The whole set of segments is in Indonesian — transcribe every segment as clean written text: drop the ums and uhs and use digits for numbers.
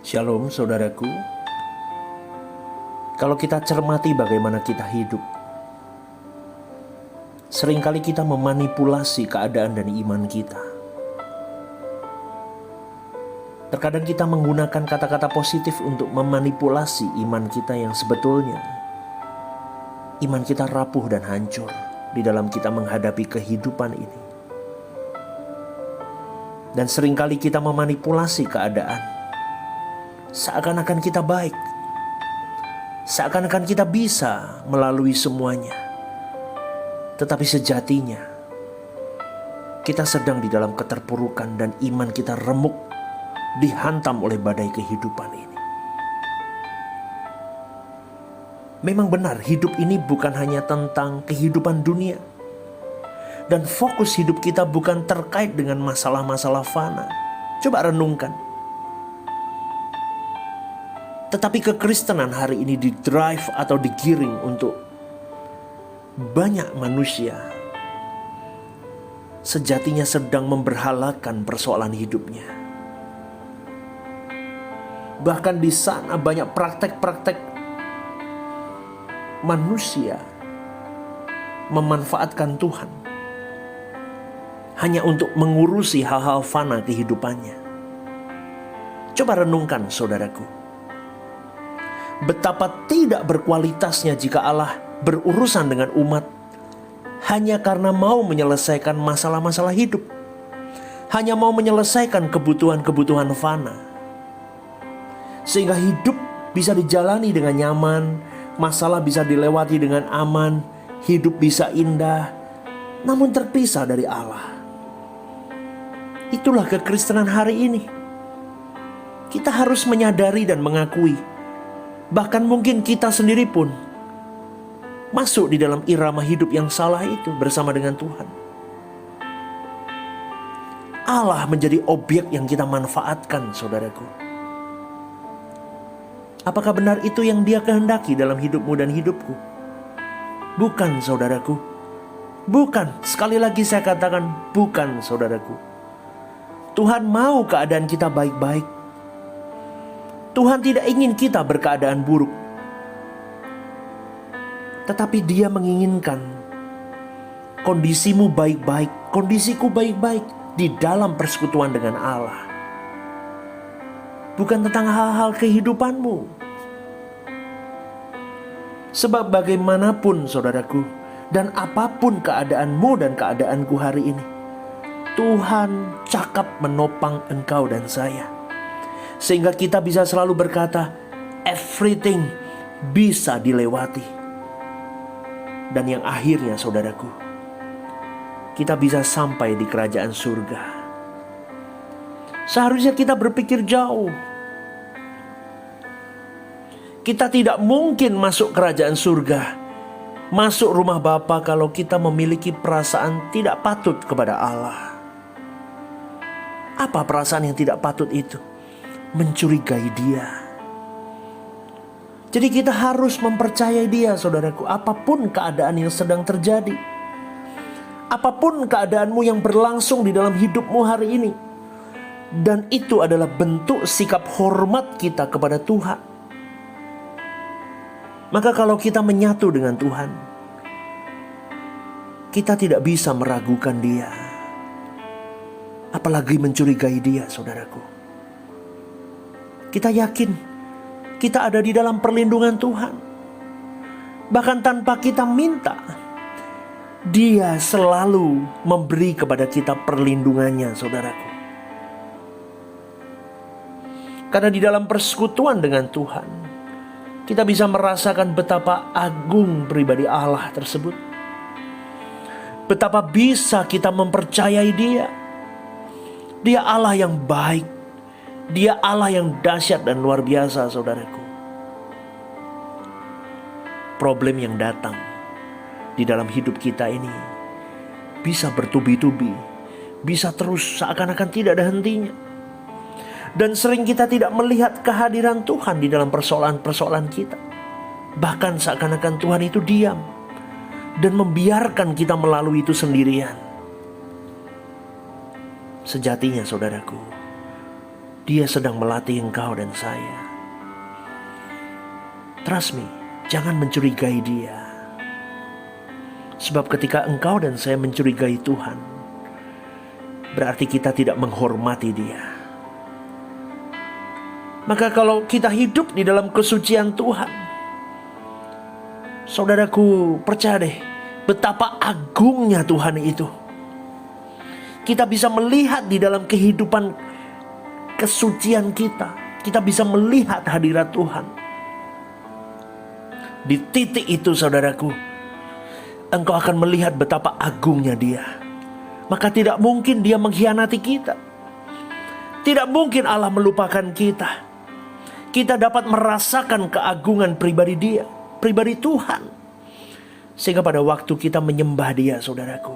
Shalom saudaraku. Kalau kita cermati bagaimana kita hidup, seringkali kita memanipulasi keadaan dan iman kita. Terkadang kita menggunakan kata-kata positif untuk memanipulasi iman kita yang sebetulnya iman kita rapuh dan hancur di dalam kita menghadapi kehidupan ini. Dan seringkali kita memanipulasi keadaan seakan-akan kita baik, seakan-akan kita bisa melalui semuanya. Tetapi sejatinya kita sedang di dalam keterpurukan dan iman kita remuk, dihantam oleh badai kehidupan ini. Memang benar, hidup ini bukan hanya tentang kehidupan dunia. Dan fokus hidup kita bukan terkait dengan masalah-masalah fana. Coba renungkan. Tetapi kekristenan hari ini didrive atau digiring untuk banyak manusia sejatinya sedang memberhalakan persoalan hidupnya. Bahkan di sana banyak praktek-praktek manusia memanfaatkan Tuhan hanya untuk mengurusi hal-hal fana kehidupannya. Coba renungkan saudaraku. Betapa tidak berkualitasnya jika Allah berurusan dengan umat hanya karena mau menyelesaikan masalah-masalah hidup, hanya mau menyelesaikan kebutuhan-kebutuhan fana, sehingga hidup bisa dijalani dengan nyaman, masalah bisa dilewati dengan aman, hidup bisa indah, namun terpisah dari Allah. Itulah kekristenan hari ini. Kita harus menyadari dan mengakui, bahkan mungkin kita sendiri pun masuk di dalam irama hidup yang salah itu bersama dengan Tuhan. Allah menjadi objek yang kita manfaatkan, saudaraku. Apakah benar itu yang Dia kehendaki dalam hidupmu dan hidupku? Bukan, saudaraku. Bukan. Sekali lagi saya katakan, bukan, saudaraku. Tuhan mau keadaan kita baik-baik. Tuhan tidak ingin kita berkeadaan buruk. Tetapi Dia menginginkan kondisimu baik-baik, kondisiku baik-baik di dalam persekutuan dengan Allah. Bukan tentang hal-hal kehidupanmu. Sebab bagaimanapun saudaraku, dan apapun keadaanmu dan keadaanku hari ini, Tuhan cakap menopang engkau dan saya. Sehingga kita bisa selalu berkata, everything bisa dilewati. Dan yang akhirnya saudaraku, kita bisa sampai di kerajaan surga. Seharusnya kita berpikir jauh. Kita tidak mungkin masuk kerajaan surga, masuk rumah Bapa kalau kita memiliki perasaan tidak patut kepada Allah. Apa perasaan yang tidak patut itu? Mencurigai Dia. Jadi kita harus mempercayai Dia, saudaraku, apapun keadaan yang sedang terjadi, apapun keadaanmu yang berlangsung di dalam hidupmu hari ini. Dan itu adalah bentuk sikap hormat kita kepada Tuhan. Maka kalau kita menyatu dengan Tuhan, kita tidak bisa meragukan Dia, apalagi mencurigai Dia, saudaraku. Kita yakin kita ada di dalam perlindungan Tuhan. Bahkan tanpa kita minta, Dia selalu memberi kepada kita perlindungannya, saudaraku. Karena di dalam persekutuan dengan Tuhan, kita bisa merasakan betapa agung pribadi Allah tersebut. Betapa bisa kita mempercayai Dia. Dia Allah yang baik. Dia Allah yang dahsyat dan luar biasa, saudaraku. Problem yang datang di dalam hidup kita ini bisa bertubi-tubi, bisa terus seakan-akan tidak ada hentinya. Dan sering kita tidak melihat kehadiran Tuhan di dalam persoalan-persoalan kita. Bahkan seakan-akan Tuhan itu diam dan membiarkan kita melalui itu sendirian. Sejatinya saudaraku, Dia sedang melatih engkau dan saya. Trust me, jangan mencurigai dia. Sebab ketika engkau dan saya mencurigai Tuhan, berarti kita tidak menghormati dia. Maka kalau kita hidup di dalam kesucian Tuhan, saudaraku, percaya deh, betapa agungnya Tuhan itu. Kita bisa melihat di dalam kehidupan kesucian kita. Kita bisa melihat hadirat Tuhan. Di titik itu, saudaraku, engkau akan melihat betapa agungnya dia. Maka tidak mungkin dia mengkhianati kita. Tidak mungkin Allah melupakan kita. Kita dapat merasakan keagungan pribadi dia, pribadi Tuhan. Sehingga pada waktu kita menyembah dia, saudaraku,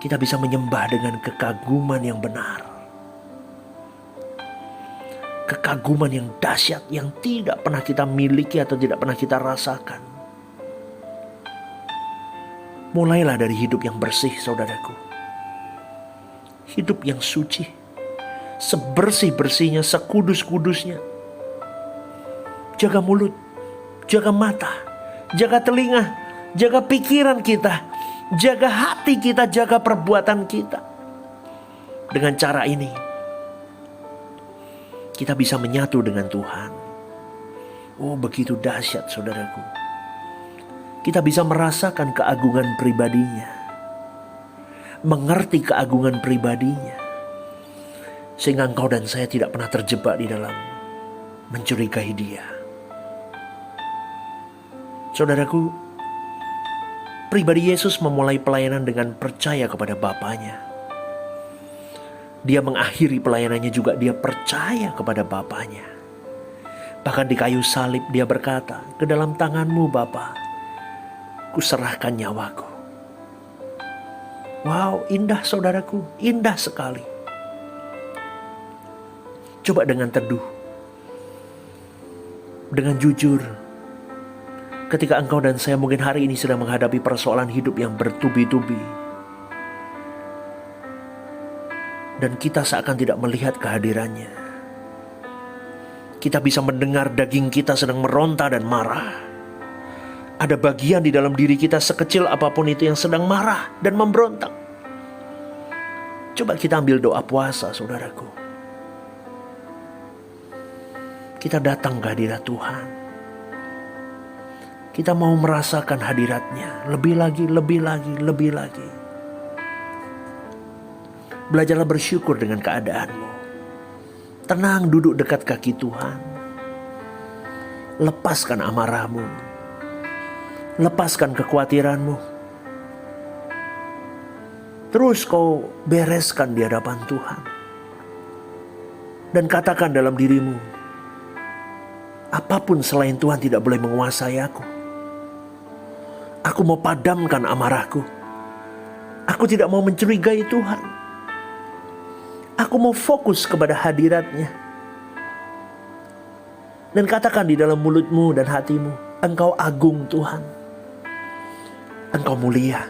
kita bisa menyembah dengan kekaguman yang benar. Kekaguman yang dahsyat yang tidak pernah kita miliki atau tidak pernah kita rasakan. Mulailah dari hidup yang bersih, saudaraku. Hidup yang suci. Sebersih-bersihnya, sekudus-kudusnya. Jaga mulut, jaga mata, jaga telinga, jaga pikiran kita, jaga hati kita, jaga perbuatan kita. Dengan cara ini, kita bisa menyatu dengan Tuhan. Oh, begitu dahsyat, saudaraku. Kita bisa merasakan keagungan pribadinya, mengerti keagungan pribadinya, sehingga engkau dan saya tidak pernah terjebak di dalam mencurigai dia. Saudaraku, pribadi Yesus memulai pelayanan dengan percaya kepada Bapanya. Dia mengakhiri pelayanannya juga dia percaya kepada Bapanya. Bahkan di kayu salib dia berkata, "Ke dalam tangan-Mu Bapa, kuserahkan nyawaku." Wow, indah saudaraku, indah sekali. Coba dengan teduh, dengan jujur, ketika engkau dan saya mungkin hari ini sedang menghadapi persoalan hidup yang bertubi-tubi, dan kita seakan tidak melihat kehadirannya. Kita bisa mendengar daging kita sedang meronta dan marah. Ada bagian di dalam diri kita sekecil apapun itu yang sedang marah dan memberontak. Coba kita ambil doa puasa, saudaraku. Kita datang ke hadirat Tuhan. Kita mau merasakan hadiratnya lebih lagi, lebih lagi, lebih lagi. Belajarlah bersyukur dengan keadaanmu. Tenang duduk dekat kaki Tuhan. Lepaskan amarahmu. Lepaskan kekhawatiranmu. Terus kau bereskan di hadapan Tuhan. Dan katakan dalam dirimu, apapun selain Tuhan tidak boleh menguasai aku. Aku mau padamkan amarahku. Aku tidak mau mencurigai Tuhan. Aku mau fokus kepada hadiratnya. Dan katakan di dalam mulutmu dan hatimu, Engkau agung Tuhan. Engkau mulia.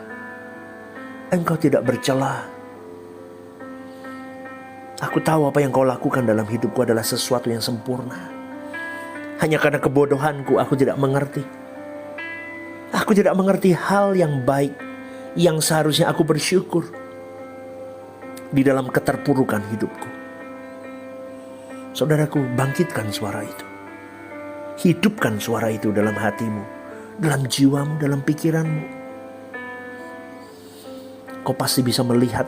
Engkau tidak bercela. Aku tahu apa yang kau lakukan dalam hidupku adalah sesuatu yang sempurna. Hanya karena kebodohanku aku tidak mengerti. Aku tidak mengerti hal yang baik yang seharusnya aku bersyukur di dalam keterpurukan hidupku. Saudaraku, bangkitkan suara itu. Hidupkan suara itu dalam hatimu, dalam jiwamu, dalam pikiranmu. Kau pasti bisa melihat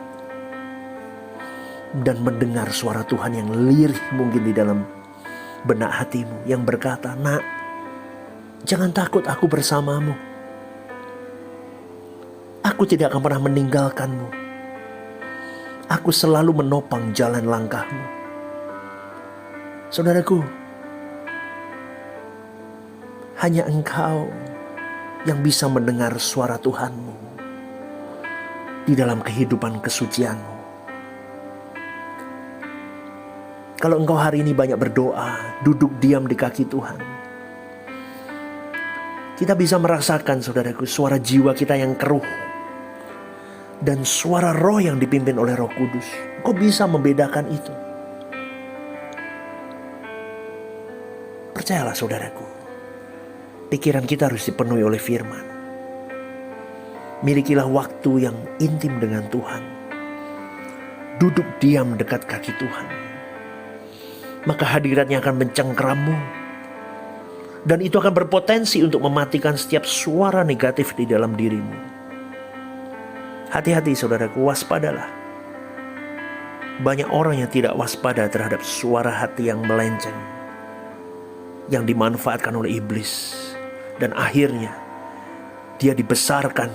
dan mendengar suara Tuhan yang lirih mungkin di dalam benak hatimu yang berkata, "Nak, jangan takut, aku bersamamu. Aku tidak akan pernah meninggalkanmu. Aku selalu menopang jalan langkahmu." Saudaraku, hanya engkau yang bisa mendengar suara Tuhanmu di dalam kehidupan kesucianmu. Kalau engkau hari ini banyak berdoa, duduk diam di kaki Tuhan, kita bisa merasakan, saudaraku, suara jiwa kita yang keruh. dan suara roh yang dipimpin oleh Roh Kudus. Engkau bisa membedakan itu. Percayalah saudaraku, pikiran kita harus dipenuhi oleh firman. Milikilah waktu yang intim dengan Tuhan. Duduk diam dekat kaki Tuhan. Maka hadiratnya akan mencengkerammu. Dan itu akan berpotensi untuk mematikan setiap suara negatif di dalam dirimu. Hati-hati saudaraku, waspadalah. Banyak orang yang tidak waspada terhadap suara hati yang melenceng, yang dimanfaatkan oleh iblis. Dan akhirnya dia dibesarkan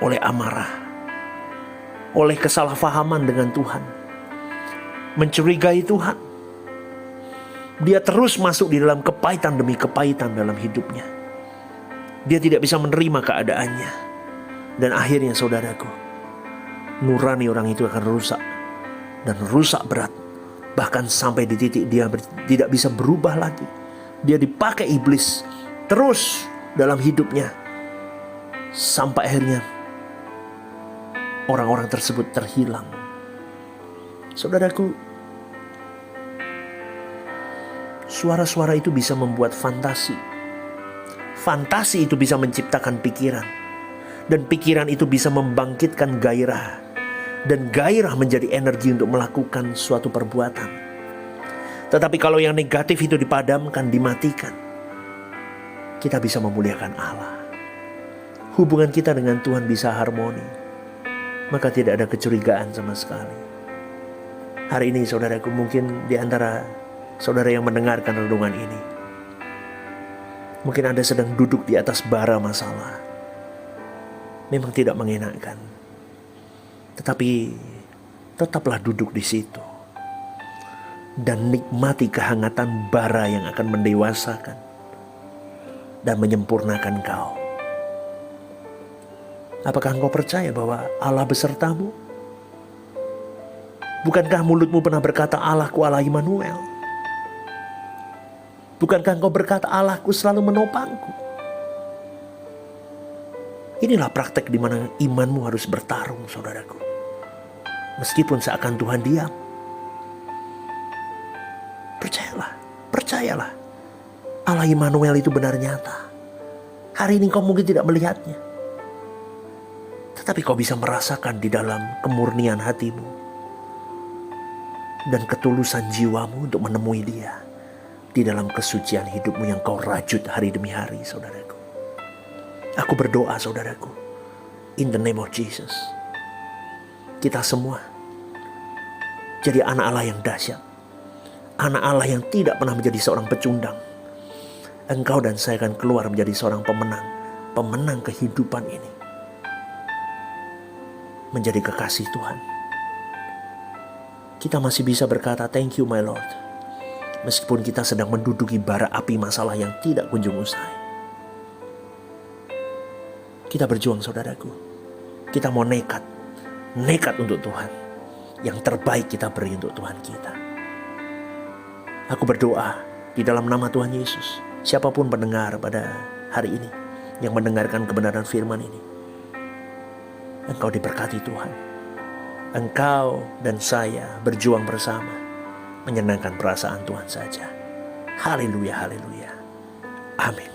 oleh amarah, oleh kesalahpahaman dengan Tuhan, mencurigai Tuhan. Dia terus masuk di dalam kepahitan demi kepahitan dalam hidupnya. Dia tidak bisa menerima keadaannya. Dan akhirnya saudaraku, nurani orang itu akan rusak. Dan rusak berat. Bahkan sampai di titik dia tidak bisa berubah lagi. Dia dipakai iblis terus dalam hidupnya. Sampai akhirnya orang-orang tersebut terhilang. Saudaraku, suara-suara itu bisa membuat fantasi. Fantasi itu bisa menciptakan pikiran. Dan pikiran itu bisa membangkitkan gairah. Dan gairah menjadi energi untuk melakukan suatu perbuatan. Tetapi kalau yang negatif itu dipadamkan, dimatikan, kita bisa memuliakan Allah. Hubungan kita dengan Tuhan bisa harmoni. Maka tidak ada kecurigaan sama sekali. Hari ini saudaraku, mungkin di antara saudara yang mendengarkan renungan ini, mungkin Anda sedang duduk di atas bara masalah. Memang tidak mengenakan. Tetapi tetaplah duduk di situ. Dan nikmati kehangatan bara yang akan mendewasakan dan menyempurnakan kau. Apakah engkau percaya bahwa Allah besertamu? Bukankah mulutmu pernah berkata, Allahku Allah Immanuel? Bukankah engkau berkata, Allahku selalu menopangku? Inilah praktek di mana imanmu harus bertarung, saudaraku. Meskipun seakan Tuhan diam. Percayalah. Allah Immanuel itu benar nyata. Hari ini kau mungkin tidak melihatnya. Tetapi kau bisa merasakan di dalam kemurnian hatimu. Dan ketulusan jiwamu untuk menemui dia. Di dalam kesucian hidupmu yang kau rajut hari demi hari, saudaraku. Aku berdoa saudaraku, in the name of Jesus, kita semua jadi anak Allah yang dahsyat. Anak Allah yang tidak pernah menjadi seorang pecundang. Engkau dan saya akan keluar menjadi seorang pemenang. Pemenang kehidupan ini. Menjadi kekasih Tuhan. Kita masih bisa berkata, thank you my Lord. Meskipun kita sedang menduduki bara api masalah yang tidak kunjung usai. Kita berjuang saudaraku. Kita mau nekat untuk Tuhan. Yang terbaik kita beri untuk Tuhan kita. Aku berdoa di dalam nama Tuhan Yesus. Siapapun pendengar pada hari ini yang mendengarkan kebenaran firman ini, engkau diberkati Tuhan. Engkau dan saya berjuang bersama, menyenangkan perasaan Tuhan saja. Haleluya, haleluya. Amin.